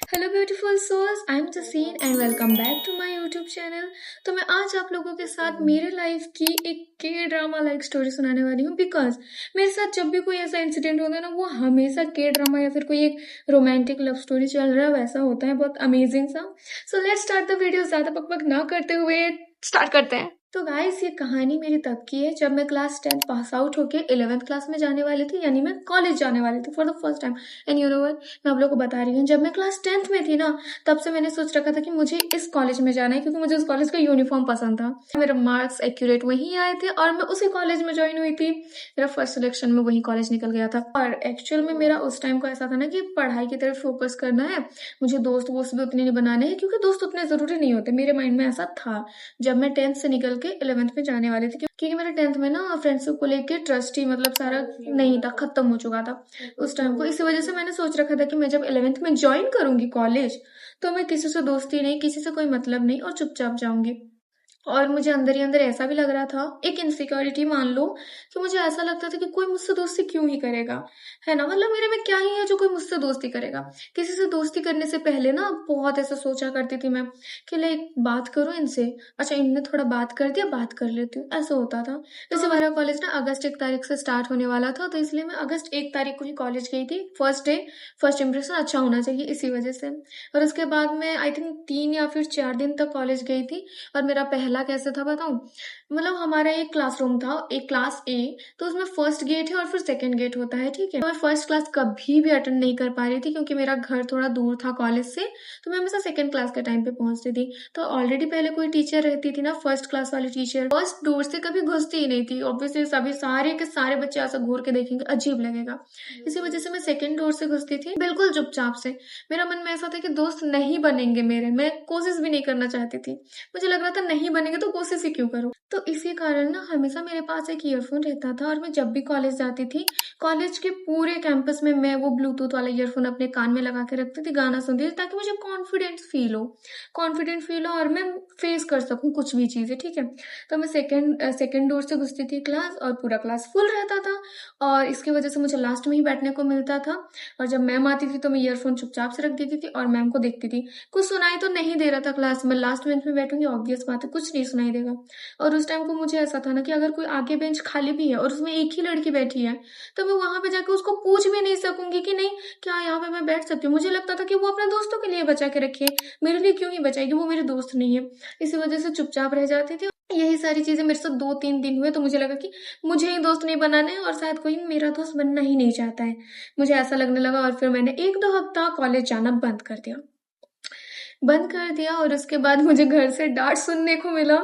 Hello beautiful souls, I am Jaseen and welcome back to my YouTube channel. तो मैं आज आप लोगों के साथ मेरे लाइफ की एक के ड्रामा लाइक स्टोरी सुनाने वाली हूँ। बिकॉज मेरे साथ जब भी कोई ऐसा इंसिडेंट होता है ना, वो हमेशा के ड्रामा या फिर कोई एक रोमांटिक लव स्टोरी चल रहा है वैसा होता है, बहुत अमेजिंग सा। So let's start the video. ज्यादा बकबक ना करते हुए स्टार्ट करते हैं। तो गाइस, ये कहानी मेरी तब की है जब मैं क्लास 10 पास आउट होके 11th क्लास में जाने वाली थी, यानी मैं कॉलेज जाने वाली थी for the first time. And you know what, मैं आप लोगों को बता रही हूँ, जब मैं क्लास 10th में थी ना, तब से मैंने सोच रखा था कि मुझे इस कॉलेज में जाना है, क्योंकि मुझे उस कॉलेज का यूनिफॉर्म पसंद था। मेरे मार्क्स एक्यूरेट वहीं आए थे और मैं उसी कॉलेज में ज्वाइन हुई थी। मेरा फर्स्ट सिलेक्शन में वही कॉलेज निकल गया था। और एक्चुअल में मेरा उस टाइम को ऐसा था ना कि पढ़ाई की तरफ फोकस करना है, मुझे दोस्त वोस्त भी उतने नहीं बनाने हैं, क्योंकि दोस्त उतने जरूरी नहीं होते, मेरे माइंड में ऐसा था जब मैं 10th से निकल के 11th में जाने वाली थी। क्योंकि मेरे 10th में ना फ्रेंडशिप को लेके ट्रस्ट ही मतलब सारा नहीं था, खत्म हो चुका था उस टाइम को। इसी वजह से मैंने सोच रखा था कि मैं जब 11th में ज्वाइन करूंगी कॉलेज, तो मैं किसी से दोस्ती नहीं, किसी से कोई मतलब नहीं, और चुपचाप जाऊंगी। और मुझे अंदर ही अंदर ऐसा भी लग रहा था, एक इनसिक्योरिटी मान लो, कि मुझे ऐसा लगता था कि कोई मुझसे दोस्ती क्यों ही करेगा, है ना। मतलब मेरे में क्या ही है जो कोई मुझसे दोस्ती करेगा। किसी से दोस्ती करने से पहले ना बहुत ऐसा सोचा करती थी मैं कि लाइक बात करूं इनसे, अच्छा इनने थोड़ा बात कर दिया, बात कर लेती हूँ, ऐसा होता था। जैसे हमारा कॉलेज ना अगस्त 1 तारीख से स्टार्ट होने वाला था, तो इसलिए मैं अगस्त 1 तारीख को ही कॉलेज गई थी। फर्स्ट डे, फर्स्ट इंप्रेशन अच्छा होना चाहिए, इसी वजह से। और उसके बाद मैं आई थिंक 3 या फिर 4 दिन तक कॉलेज गई थी। और मेरा पहला कैसे था बताऊं, मतलब हमारा एक क्लासरूम था, एक क्लास ए, तो उसमें फर्स्ट गेट है और फिर सेकंड गेट होता है, ठीक है। मैं फर्स्ट क्लास कभी भी अटेंड नहीं कर पा रही थी, क्योंकि मेरा घर थोड़ा दूर था कॉलेज से, तो मैं हमेशा सेकंड क्लास के टाइम पे पहुंचती थी। तो ऑलरेडी पहले कोई टीचर रहती थी ना, फर्स्ट क्लास वाली टीचर, फर्स्ट डोर से कभी घुसती ही नहीं थी। ऑब्वियसली सभी सारे के सारे बच्चे ऐसा घूर के देखेंगे, अजीब लगेगा। इसी वजह से मैं सेकंड डोर से घुसती थी, बिल्कुल चुपचाप से। मेरा मन में ऐसा था कि दोस्त नहीं बनेंगे मेरे, मैं कोशिश भी नहीं करना चाहती थी। मुझे लग रहा था नहीं बनेंगे तो कोशिश ही क्यों करूं। तो इसी कारण ना हमेशा मेरे पास एक ईयरफोन रहता था, और मैं जब भी कॉलेज जाती थी, कॉलेज के पूरे कैंपस में मैं वो ब्लूटूथ वाला ईयरफोन अपने कान में लगा के रखती थी, गाना सुनती थी, ताकि मुझे कॉन्फिडेंट फील हो और मैं फेस कर सकूं कुछ भी चीजें, ठीक है। तो मैं सेकंड डोर से घुसती थी क्लास, और पूरा क्लास फुल रहता था, और इसकी वजह से मुझे लास्ट में ही बैठने को मिलता था। और जब मैम आती थी तो मैं ईयरफोन चुपचाप से रख देती थी और मैम को देखती थी। कुछ सुनाई तो नहीं दे रहा था क्लास में, लास्ट बेंच में बैठूंगी, ऑब्वियस बात है कुछ नहीं सुनाई देगा। और उस टाइम को मुझे ऐसा था ना कि अगर कोई आगे बेंच खाली भी है और उसमें एक ही लड़की बैठी है, तो मैं वहां पे जाकर उसको पूछ भी नहीं सकूंगी कि नहीं, क्या यहाँ पे मैं बैठ सकती हूँ। मुझे लगता था कि वो अपने दोस्तों के लिए बचा के रखी है, मेरे लिए क्यों ही बचाएगी, वो मेरे दोस्त नहीं है। इसी वजह से चुपचाप रह जाती थी। यही सारी चीजें मेरे साथ 2-3 दिन हुए, तो मुझे लगा कि मुझे ही दोस्त नहीं बनाने हैं, और शायद कोई मेरा दोस्त बनना ही नहीं चाहता है, मुझे ऐसा लगने लगा। और फिर मैंने 1-2 हफ्ता कॉलेज जाना बंद कर दिया। और उसके बाद मुझे घर से डांट सुनने को मिला।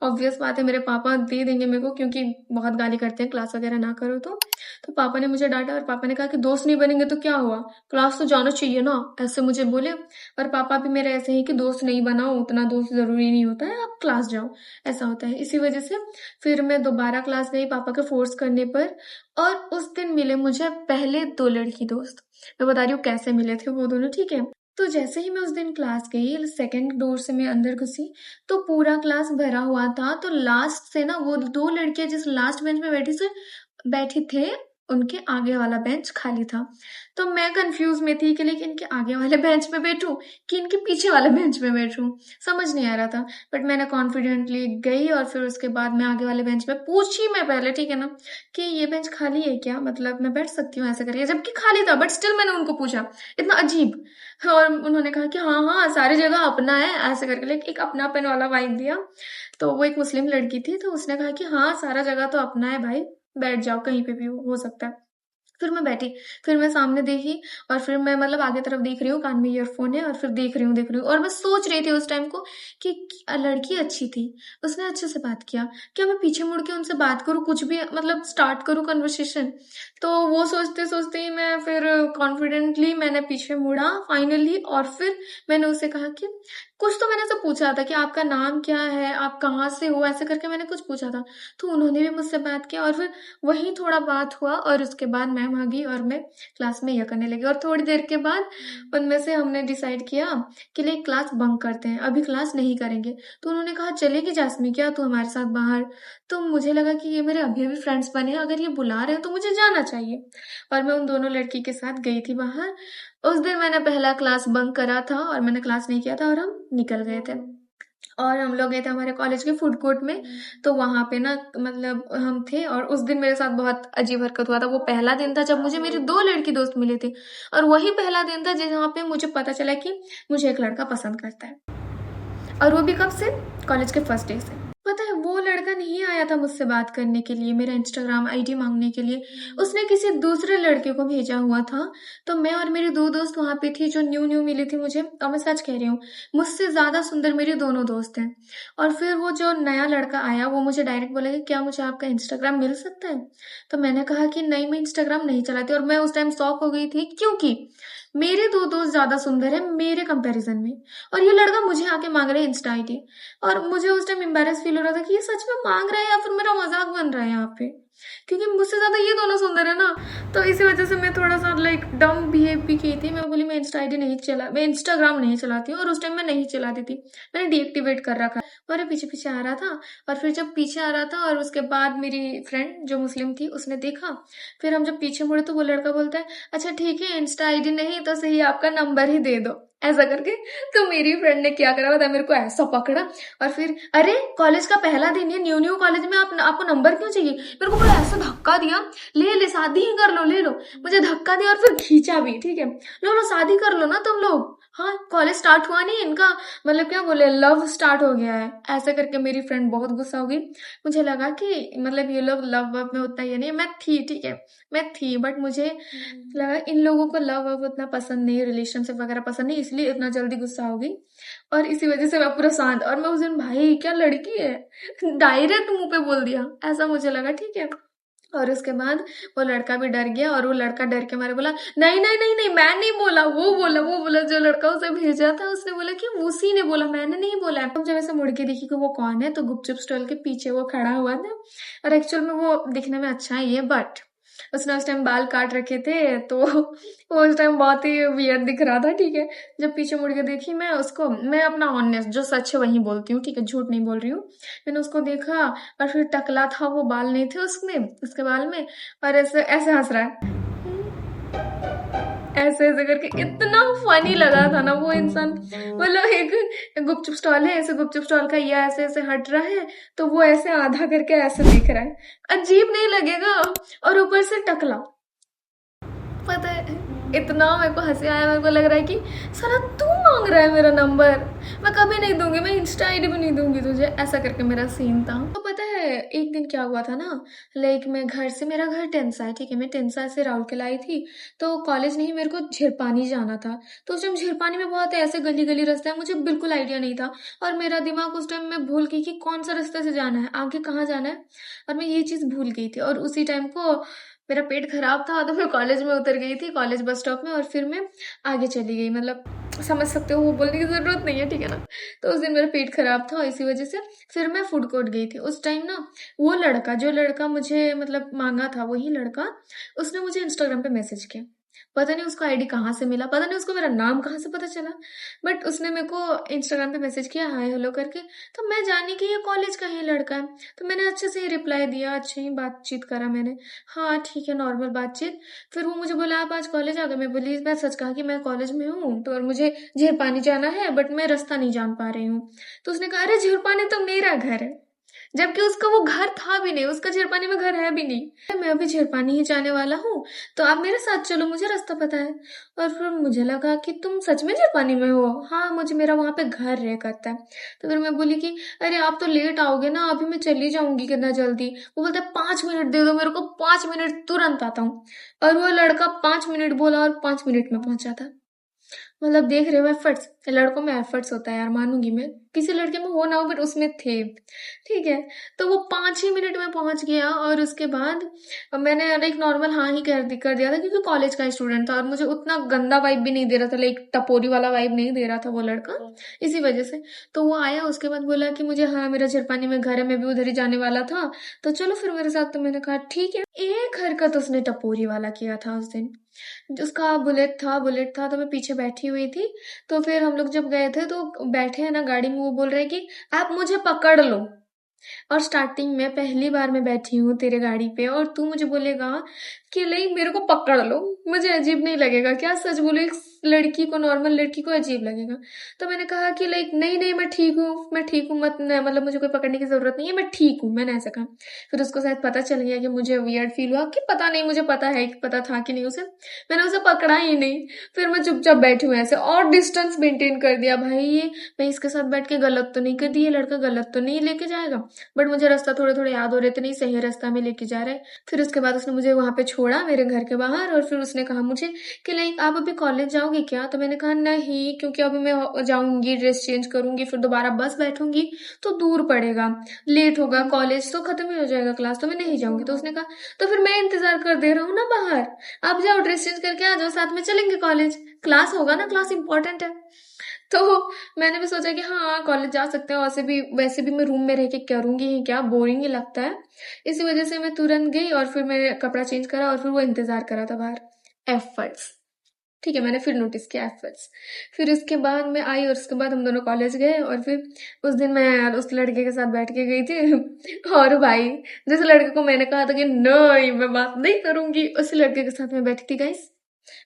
ऑब्वियस बात है, मेरे पापा दे देंगे मेरे को, क्योंकि बहुत गाली करते हैं क्लास वगैरह ना करो तो पापा ने मुझे डांटा, और पापा ने कहा कि दोस्त नहीं बनेंगे तो क्या हुआ, क्लास तो जाना चाहिए ना, ऐसे मुझे बोले। और पापा भी मेरे ऐसे ही कि दोस्त नहीं बनाओ, उतना दोस्त जरूरी नहीं होता है, आप क्लास जाओ, ऐसा होता है। इसी वजह से फिर मैं दोबारा क्लास गई पापा के फोर्स करने पर। और उस दिन मिले मुझे पहले 2 लड़की दोस्त। मैं बता रही हूँ कैसे मिले थे वो दोनों, ठीक है। तो जैसे ही मैं उस दिन क्लास गई, सेकंड डोर से मैं अंदर घुसी, तो पूरा क्लास भरा हुआ था। तो लास्ट से ना वो 2 लड़कियां जिस लास्ट बेंच में बैठी थे, उनके आगे वाला बेंच खाली था। तो मैं कंफ्यूज में थी कि लेकिन इनके आगे वाले बेंच पे बैठूं कि इनके पीछे वाले बेंच पे बैठूं, समझ नहीं आ रहा था। बट मैंने कॉन्फिडेंटली गई, और फिर उसके बाद मैं आगे वाले बेंच पे पूछी मैं पहले, ठीक है ना, कि ये बेंच खाली है क्या, मतलब मैं बैठ सकती हूँ ऐसे करके, जबकि खाली था, बट स्टिल मैंने उनको पूछा, इतना अजीब। और उन्होंने कहा कि हाँ हाँ सारी जगह अपना है, ऐसे करके लाइक एक अपनापन वाला वाइब दिया। तो वो एक मुस्लिम लड़की थी, तो उसने कहा कि हाँ सारा जगह तो अपना है भाई, बैठ जाओ कहीं पे भी हो सकता है। फिर मैं बैठी, फिर मैं सामने देखी, और फिर मैं मतलब आगे तरफ देख रही हूँ, कान में ईयरफोन है, और फिर देख रही हूँ, और मैं सोच रही थी उस टाइम को कि लड़की अच्छी थी, उसने अच्छे से बात किया, क्या मैं पीछे मुड़ के उनसे बात करूँ, कुछ भी मतलब स्टार्ट करूँ कन्वर्सेशन। तो वो सोचते सोचते ही मैं फिर कॉन्फिडेंटली मैंने पीछे मुड़ा फाइनली, और फिर मैंने उसे कहा कि कुछ तो मैंने उससे पूछा था कि आपका नाम क्या है, आप कहाँ से हो, ऐसे करके मैंने कुछ पूछा था। तो उन्होंने भी मुझसे बात किया, और फिर वही थोड़ा बात हुआ, और उसके बाद मैम मैम आ गई और मैं क्लास में ये करने लगी। और थोड़ी देर के बाद उनमें से हमने डिसाइड किया कि ले क्लास बंक करते हैं, अभी क्लास नहीं करेंगे। तो उन्होंने कहा चलेगी जासमी क्या तू हमारे साथ बाहर? तो मुझे लगा कि ये मेरे अभी अभी फ्रेंड्स बने हैं, अगर ये बुला रहे हैं तो मुझे जाना चाहिए। और मैं उन दोनों लड़की के साथ गई थी बाहर। उस दिन मैंने पहला क्लास बंक करा था और मैंने क्लास नहीं किया था और हम निकल गए थे। और हम लोग गए थे हमारे कॉलेज के फूड कोर्ट में। तो वहां पे ना मतलब हम थे और उस दिन मेरे साथ बहुत अजीब हरकत हुआ था। वो पहला दिन था जब मुझे मेरी 2 लड़की दोस्त मिली थी और वही पहला दिन था जहाँ पे मुझे पता चला कि मुझे एक लड़का पसंद करता है। और वो भी कब से? कॉलेज के फर्स्ट डे से। पता है वो लड़का नहीं आया था मुझसे बात करने के लिए, मेरा इंस्टाग्राम आईडी मांगने के लिए। उसने किसी दूसरे लड़के को भेजा हुआ था। तो मैं और मेरी 2 दोस्त वहां पे थी जो न्यू न्यू मिली थी मुझे। और मैं सच कह रही हूँ, मुझसे ज्यादा सुंदर मेरी दोनों दोस्त हैं। और फिर वो जो नया लड़का आया वो मुझे डायरेक्ट बोला कि क्या मुझे आपका इंस्टाग्राम मिल सकता है? तो मैंने कहा कि नहीं, मैं इंस्टाग्राम नहीं चलाती। और मैं उस टाइम शॉक हो गई थी क्योंकि मेरे 2 दोस्त ज्यादा सुंदर है मेरे कंपैरिजन में, और ये लड़का मुझे आके मांग रहा है इंस्टा आईडी। और मुझे उस टाइम एम्बेरस फील हो रहा था कि ये सच में मांग रहा है या फिर मेरा मजाक बन रहा है यहाँ पे, क्योंकि मुझसे ज्यादा ये दोनों सुंदर है ना। तो इसी वजह से मैं थोड़ा सा लाइक डम बिहेव भी की थी। मैं बोली मैं इंस्टा आईडी नहीं चला, मैं इंस्टाग्राम नहीं चलाती हूँ। और उस टाइम मैं नहीं चलाती थी, मैंने डीएक्टिवेट कर रखा। मेरे पीछे पीछे आ रहा था। और फिर जब पीछे आ रहा था और उसके बाद मेरी फ्रेंड जो मुस्लिम थी उसने देखा। फिर हम जब पीछे मुड़े तो वो लड़का बोलता है अच्छा ठीक है, इंस्टा आईडी नहीं तो सही आपका नंबर ही दे दो, ऐसा करके। तो मेरी फ्रेंड ने क्या करा, बताया, मेरे को ऐसा पकड़ा और फिर अरे कॉलेज का पहला दिन है, न्यू न्यू कॉलेज में आपको नंबर क्यों चाहिए? मेरे को पूरा ऐसा धक्का दिया, ले ले शादी ही कर लो, ले लो। मुझे धक्का दिया और फिर खींचा भी, ठीक है, लो लो शादी कर लो ना तुम लोग। हाँ कॉलेज स्टार्ट हुआ नहीं इनका, मतलब क्या बोले, लव स्टार्ट हो गया है, ऐसा करके। मेरी फ्रेंड बहुत गुस्सा हो गई। मुझे लगा कि मतलब ये लोग लव वव में उतना ये नहीं, मैं थी ठीक है, मैं थी, बट मुझे लगा इन लोगों को लव वव उतना पसंद नहीं, रिलेशनशिप वगैरह पसंद नहीं, इसलिए इतना जल्दी गुस्सा हो गई। और इसी वजह से मैं पूरा शांत। और मैं उस दिन भाई क्या लड़की है, डायरेक्ट मुंह पे बोल दिया, ऐसा मुझे लगा, ठीक है। और उसके बाद वो लड़का भी डर गया और वो लड़का डर के मारे बोला नहीं नहीं नहीं नहीं, मैं नहीं बोला, वो बोला जो लड़का उसे भेजा था उसने बोला कि उसी ने बोला, मैंने नहीं बोला। हम जब ऐसे मुड़ के देखी कि वो कौन है तो गुपचुप स्टॉल के पीछे वो खड़ा हुआ था। और एक्चुअल में वो दिखने में अच्छा ही है, बट उसने उस टाइम बाल काट रखे थे तो वो उस टाइम बहुत ही वियर्ड दिख रहा था, ठीक है। जब पीछे मुड़ के देखी मैं उसको, मैं अपना ऑनेस्ट जो सच है वही बोलती हूँ, ठीक है, झूठ नहीं बोल रही हूँ। मैंने उसको देखा और फिर टकला था, वो बाल नहीं थे उसमें, उसके बाल में। और ऐसे ऐसे हंस रहा है, ऐसे ऐसे करके। इतना फनी लगा था ना वो इंसान, मतलब एक गुपचुप स्टॉल है, ऐसे गुपचुप स्टॉल का ये ऐसे ऐसे हट रहा है तो वो ऐसे आधा करके ऐसे दिख रहा है, अजीब नहीं लगेगा? और ऊपर से टकला, पता है इतना मेरे को हंसी आया, मेरे को लग रहा है कि साला तू मांग रहा है मेरा नंबर, मैं कभी नहीं दूंगी, मैं इंस्टा आईडी भी नहीं दूंगी तुझे, ऐसा करके मेरा सीन था। तो पता है एक दिन क्या हुआ था ना, लाइक मैं घर से, मेरा घर टेंसा है, ठीक है, मैं टेंसा से राउरकेला आई थी। तो कॉलेज नहीं, मेरे को झिरपानी जाना था। तो उस टाइम झिरपानी में बहुत ऐसे गली गली रास्ता है, मुझे बिल्कुल आइडिया नहीं था। और मेरा दिमाग उस टाइम में भूल गई कि कौन सा रास्ते से जाना है, आगे कहाँ जाना है, और मैं ये चीज भूल गई थी। और उसी टाइम को मेरा पेट खराब था तो मैं कॉलेज में उतर गई थी, कॉलेज बस स्टॉप में, और फिर मैं आगे चली गई, मतलब समझ सकते हो, वो बोलने की जरूरत नहीं है, ठीक है ना। तो उस दिन मेरा पेट खराब था इसी वजह से फिर मैं फूड कोर्ट गई थी। उस टाइम ना वो लड़का, जो लड़का मुझे मतलब मांगा था, वही लड़का, उसने मुझे इंस्टाग्राम पे मैसेज किया। पता नहीं उसको आईडी कहाँ से मिला, पता नहीं उसको मेरा नाम कहाँ से पता चला, बट उसने मेरे को इंस्टाग्राम पे मैसेज किया हाय हेलो करके। तो मैं जानी कि ये कॉलेज का ही लड़का है, तो मैंने अच्छे से ही रिप्लाई दिया, अच्छे ही बातचीत करा मैंने, हाँ ठीक है नॉर्मल बातचीत। फिर वो मुझे बोला आप आज कॉलेज आ गए? मैं बोली इस बार सच कहा कि मैं कॉलेज में हूँ तो, और मुझे झीरपानी जाना है बट मैं रास्ता नहीं जान पा रही हूँ। तो उसने कहा अरे झीरपानी तो मेरा घर है, जबकि उसका वो घर था भी नहीं, उसका झिरपानी में घर है भी नहीं। मैं अभी झिरपानी ही जाने वाला हूँ तो आप मेरे साथ चलो, मुझे रास्ता पता है। और फिर मुझे लगा कि तुम सच में झिरपानी में हो? हाँ मुझे, मेरा वहां पे घर रह करता है। तो फिर मैं बोली कि अरे आप तो लेट आओगे ना, अभी मैं चली जाऊंगी कितना जल्दी। वो बोलता है 5 मिनट दे दो मेरे को, 5 मिनट तुरंत आता हूँ। और वो लड़का 5 मिनट बोला और 5 मिनट में पहुंचा था। मतलब देख रहे हो एफर्ट्स, लड़कों में एफर्ट्स होता है यार, मानूंगी मैं, किसी लड़के में हो ना हो बट उसमें थे। ठीक है, तो वो 5 ही मिनट में पहुंच गया और उसके बाद मैंने एक नॉर्मल हाँ ही कर दिया था क्योंकि कॉलेज का स्टूडेंट था और मुझे उतना गंदा वाइब भी नहीं दे रहा था, लाइक टपोरी वाला वाइब नहीं दे रहा था वो लड़का, इसी वजह से। तो वो आया, उसके बाद बोला कि मुझे हाँ मेरा झरपानी में घर है, मैं भी उधर ही जाने वाला था, तो चलो फिर मेरे साथ। तो मैंने कहा ठीक है। एक हरकत उसने टपोरी वाला किया था उस दिन, उसका बुलेट था तो मैं पीछे बैठी हुई थी। तो फिर हम लोग जब गए थे तो बैठे हैं ना गाड़ी में, वो बोल रहे कि आप मुझे पकड़ लो। और स्टार्टिंग में पहली बार मैं बैठी हूँ तेरे गाड़ी पे और तू मुझे बोलेगा कि लाइक मेरे को पकड़ लो, मुझे अजीब नहीं लगेगा क्या? सच बोलो, एक लड़की को, नॉर्मल लड़की को अजीब लगेगा। तो मैंने कहा कि लाइक नहीं नहीं मैं ठीक हूँ मत मतलब मुझे कोई पकड़ने की जरूरत नहीं है, मैं ठीक हूँ, मैंने ऐसा कहा। फिर उसको शायद पता चल गया कि मुझे वियर्ड फील हुआ, कि पता नहीं, मुझे पता है कि पता था कि नहीं उसे, मैंने उसे पकड़ा ही नहीं। फिर मैं चुपचाप बैठी हूँ ऐसे और डिस्टेंस मेंटेन कर दिया, भाई ये मैं इसके साथ बैठ के गलत तो नहीं कर दी, ये लड़का गलत तो नहीं लेके जाएगा। बट मुझे रास्ता थोड़े थोड़े याद हो रहे थे, नहीं सही रास्ता में लेके जा रहे। फिर उसके बाद उसने मुझे वहां पे छोड़ा मेरे घर के बाहर और फिर उसने कहा मुझे कि लाइक आप अभी कॉलेज जाओगे क्या? तो मैंने कहा नहीं, क्योंकि अभी मैं जाऊंगी, ड्रेस चेंज करूंगी, फिर दोबारा बस बैठूंगी तो दूर पड़ेगा, लेट होगा, कॉलेज तो खत्म ही हो जाएगा क्लास, तो मैं नहीं जाऊंगी। तो उसने कहा तो फिर मैं इंतजार कर दे रहा हूँ ना बाहर, आप जाओ ड्रेस चेंज करके आ जाओ, साथ में चलेंगे कॉलेज, क्लास होगा ना, क्लास इंपॉर्टेंट है। तो मैंने भी सोचा कि हाँ कॉलेज जा सकते हैं, वैसे भी मैं रूम में रह के करूंगी ही क्या, बोरिंग ही लगता है। इसी वजह से मैं तुरंत गई और फिर मैंने कपड़ा चेंज करा और फिर वो इंतजार करा था बाहर। एफर्ट्स, ठीक है, मैंने फिर नोटिस किया एफर्ट्स। फिर उसके बाद मैं आई और उसके बाद हम दोनों कॉलेज गए और फिर उस दिन मैं उस लड़के के साथ बैठ के गई थी और भाई जिस लड़के को मैंने कहा था कि नहीं मैं बात नहीं करूंगी, उसी लड़के के साथ मैं बैठी थी गाइस,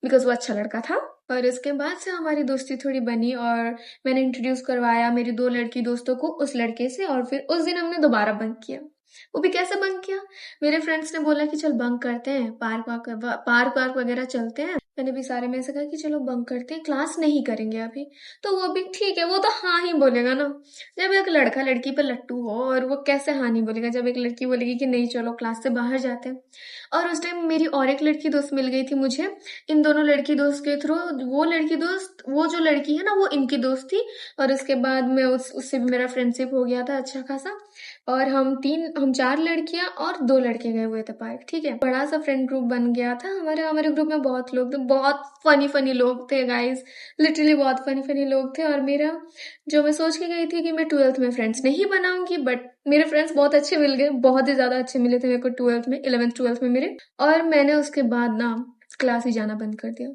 बिकॉज वो अच्छा लड़का था। और इसके बाद से हमारी दोस्ती थोड़ी बनी और मैंने इंट्रोड्यूस करवाया मेरी 2 लड़की दोस्तों को उस लड़के से, और फिर उस दिन हमने दोबारा बंक किया। वो भी कैसे बंक किया, मेरे फ्रेंड्स ने बोला कि चल बंक करते हैं, पार्क वार्क वगैरह चलते हैं। मैंने भी सारे में से कहा कि चलो बंक करते हैं, क्लास नहीं करेंगे अभी। तो वो भी ठीक है, वो तो हाँ ही बोलेगा ना, जब एक लड़का लड़की पे लट्टू हो, और वो कैसे हाँ नहीं बोलेगा जब एक लड़की बोलेगी कि नहीं चलो क्लास से बाहर जाते हैं। और उस टाइम मेरी और एक लड़की दोस्त मिल गई थी मुझे, इन दोनों लड़की दोस्त के थ्रू। वो लड़की दोस्त, वो जो लड़की है ना वो इनकी दोस्त थी, और उसके बाद में उससे भी मेरा फ्रेंडशिप हो गया था अच्छा खासा। और हम 4 लड़कियां और 2 लड़के गए हुए थे पार्क, ठीक है, बड़ा सा फ्रेंड ग्रुप बन गया था हमारे हमारे ग्रुप में बहुत लोग थे, बहुत फनी फनी लोग थे गाइस, लिटरली बहुत फनी फनी लोग थे। और मेरा जो मैं सोच के गई थी कि मैं 12th में फ्रेंड्स नहीं बनाऊंगी, बट मेरे फ्रेंड्स बहुत अच्छे मिल गए, बहुत ही ज्यादा अच्छे मिले थे मेरे को 12th में, 11th 12th में मेरे। और मैंने उसके बाद ना क्लास ही जाना बंद कर दिया।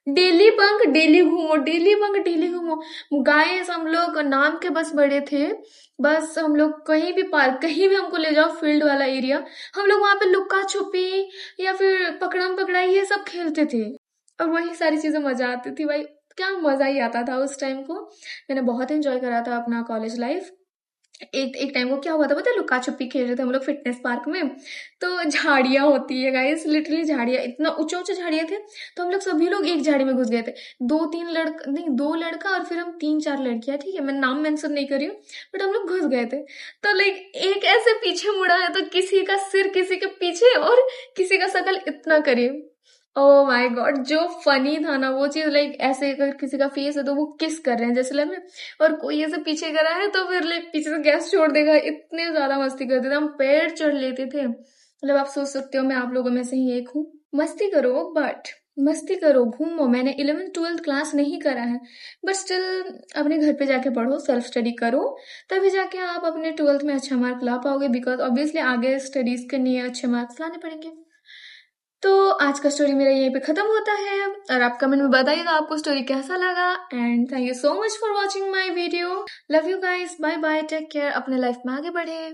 डेली बंक डेली घूमो, डेली बंक डेली घूमो गाइस। हम लोग नाम के बस बड़े थे, बस हम लोग कहीं भी पार्क, कहीं भी हमको ले जाओ फील्ड वाला एरिया, हम लोग वहां पे लुक्का छुपी या फिर पकड़म पकड़ाई ये सब खेलते थे। और वही सारी चीजें मजा आती थी भाई, क्या मजा ही आता था उस टाइम को। मैंने बहुत एंजॉय करा था अपना कॉलेज लाइफ। एक एक टाइम को क्या हुआ था पता है, लुका छुपी खेल रहे थे हम लोग फिटनेस पार्क में। तो झाड़ियां होती है गाइस, लिटरली झाड़ियां, इतना ऊंचे ऊंचे झाड़ियां थे। तो हम लोग सभी लोग एक झाड़ी में घुस गए थे, 2-3 लड़का नहीं, 2 लड़का और फिर हम 3-4 लड़कियां, ठीक है, मैं नाम मेंशन नहीं कर रही हूँ, बट हम लोग घुस गए थे। तो लाइक एक ऐसे पीछे मुड़ा है तो किसी का सिर किसी के पीछे और किसी का शकल इतना करीब। ओ माय गॉड, जो फनी था ना वो चीज, लाइक ऐसे अगर किसी का फेस है तो वो किस कर रहे हैं जैसे लग रहा है, और कोई ऐसे पीछे करा है तो फिर लाइक पीछे से गैस छोड़ देगा, इतने ज्यादा मस्ती करते थे हम, पेड़ चढ़ लेते थे। मतलब आप सोच सकते हो मैं आप लोगों में से ही एक हूँ। मस्ती करो बट मस्ती करो, घूमो। मैंने 11th 12th क्लास नहीं करा है, बट स्टिल अपने घर पे जाके पढ़ो, सेल्फ स्टडी करो, तभी जाके आप अपने 12th में अच्छा मार्क ला पाओगे, बिकॉज ऑब्वियसली आगे स्टडीज के लिए अच्छे मार्क्स लाने पड़ेंगे। तो आज का स्टोरी मेरा यहीं पे खत्म होता है, और आप कमेंट में बताइएगा आपको स्टोरी कैसा लगा। And thank you so much for watching my video. Love you guys, bye bye, take care, अपने लाइफ में आगे बढ़े।